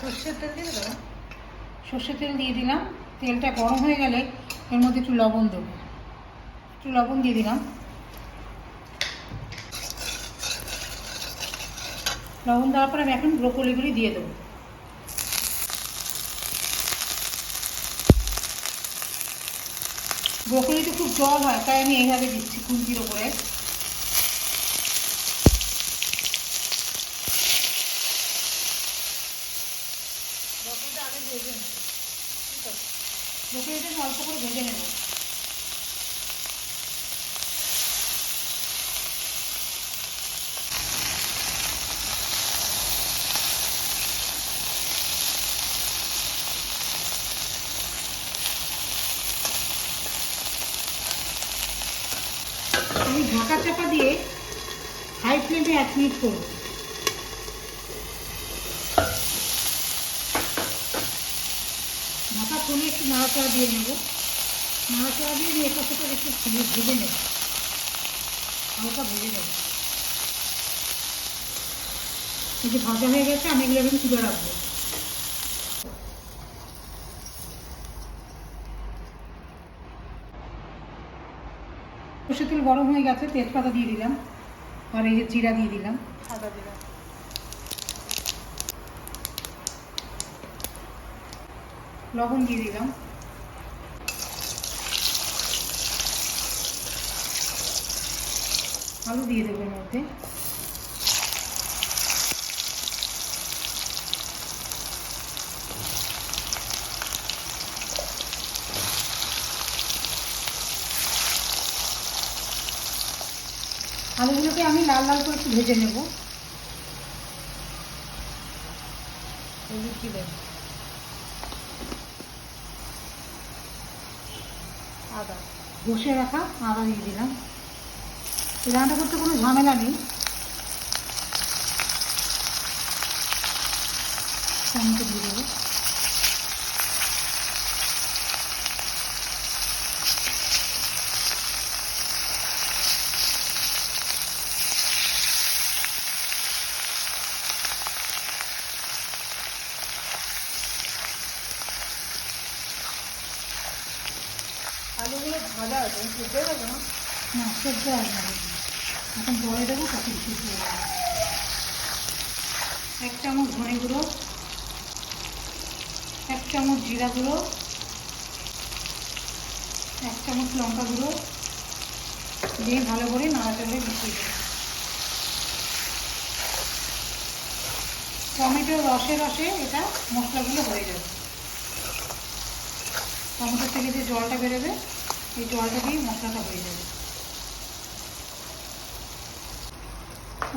সর্ষের তেল দিয়ে দেবো। সর্ষের তেল দিয়ে দিলাম। তেলটা গরম হয়ে গেলে এর মধ্যে একটু লবণ দেবো। একটু লবণ দিয়ে দিলাম। লবণ দেওয়ার পর আমি এখন ব্রোকলিগুলি দিয়ে দেবো। ব্রোকলিতে খুব জল হয়, তাই আমি এইভাবে দিচ্ছি খুন্তির ওপরে। ব্রোকলিটা আগে ভেজে নেব। ঠিক আছে, ব্রোকলিটা আমি অল্প করে ভেজে নেব। আমি ঢাকা চাপা দিয়ে হাই ফ্লেমে 1 মিনিট করব। ঢাকা খুলে একটু নাড়াচাড়া দিয়ে নেব। নাড়াচাড়া দিয়ে নিয়ে এটার সাথে একটু ভেজে নেব, হালকা ভেজে নেব। এই যে ভাজা হয়ে গেছে, আমি এগুলো এখন তুলে রাখবো। সরষের তেল গরম হয়ে গেছে, তেজপাতা দিয়ে দিলাম, আর এই যে জিরা দিয়ে দিলাম, সাদা জিরা। লবণ দিয়ে দিলাম। আলু দিয়ে দেবো এর মধ্যে। আলুগুলোকে আমি লাল লাল করে একটু ভেজে নেব। হলুদ দিলাম, আদা বসে রাখা আদা দিয়ে দিলাম। রান্না করতে কোনো ঝামেলা নেই। টমেটো দিয়ে দেবো। আলুগুলো ভাজা আছে, সেদ্ধ হয়ে যাবে না? না, সেদ্ধ হবে না, এখন জলে দেবো, তখন সেদ্ধ হয়ে যাবে। 1 চামচ ধনে গুঁড়ো, 1 চামচ জিরা গুঁড়ো, 1 চামচ লঙ্কা গুঁড়ো দিয়ে ভালো করে নাড়াচাড়া মিশিয়ে দেবো। টমেটোর রসে রসে এটা মশলাগুলো হয়ে যাবে। টমেটোর থেকে যে জলটা বেরোবে, এই জলটা দিয়ে মশলাটা হয়ে যাবে।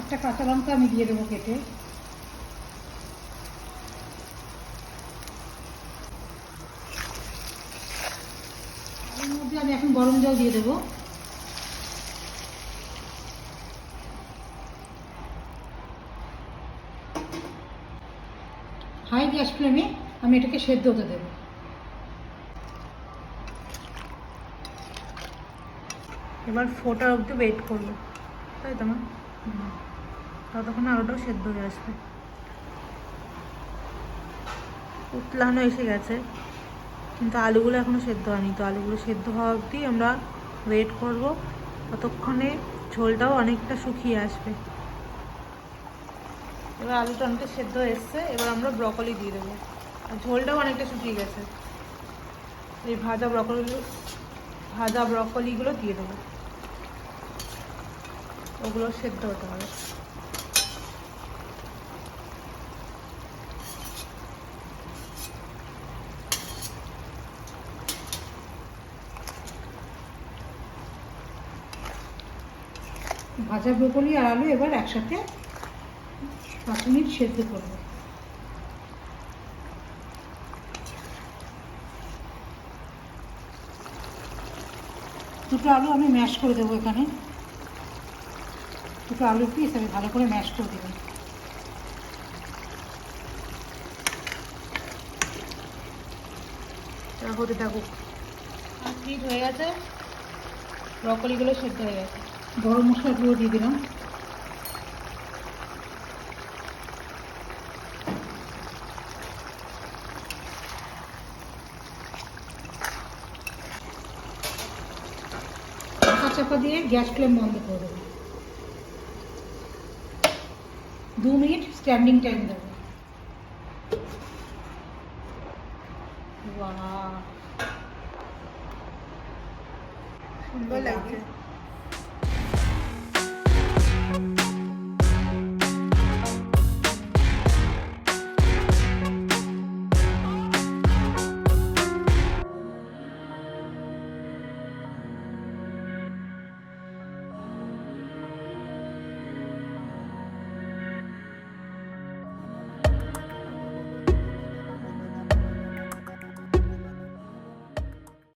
একটা কাঁচা লঙ্কা আমি দিয়ে দেবো কেটে। এর মধ্যে আমি এখন গরম জল দিয়ে দেবো। হাই গ্যাস ফ্লেমে আমি এটাকে সেদ্ধ হতে দেবো। এবার ফোটা অবধি ওয়েট করবো, তাই তো মা? ততক্ষণ আলুটাও সেদ্ধ হয়ে আসবে। উতলানো এসে গেছে, কিন্তু আলুগুলো এখনও সেদ্ধ হয়নি। তো আলুগুলো সেদ্ধ হওয়া অবধি আমরা ওয়েট করব। ততক্ষণে ঝোলটাও অনেকটা শুকিয়ে আসবে। এবার আলুটা অনেকটা সেদ্ধ হয়ে এসছে, এবার আমরা ব্রকলি দিয়ে দেবো। আর ঝোলটাও অনেকটা শুকিয়ে গেছে। এই ভাজা ব্রকলিগুলো দিয়ে দেবো। ওগুলো সেদ্ধ হতে হবে। ভাজা ব্রকলি আর আলু এবার একসাথে 5 মিনিট সেদ্ধ করব। দুটো আলু আমি ম্যাশ করে দেবো এখানে। দুটো আলু পিস আমি ভালো করে ম্যাশ করে দেবো। হতে থাকুক। ঠিক হয়ে গেছে, ব্রকলিগুলো সেদ্ধ হয়ে গেছে। গরম মশলা গুঁড়ো দিয়ে দিলাম। ঢাকা দিয়ে গ্যাস ফ্লেম বন্ধ করে দেবো। 2 মিনিট স্ট্যান্ডিং টাইম দেবো। সুন্দর লাগছে।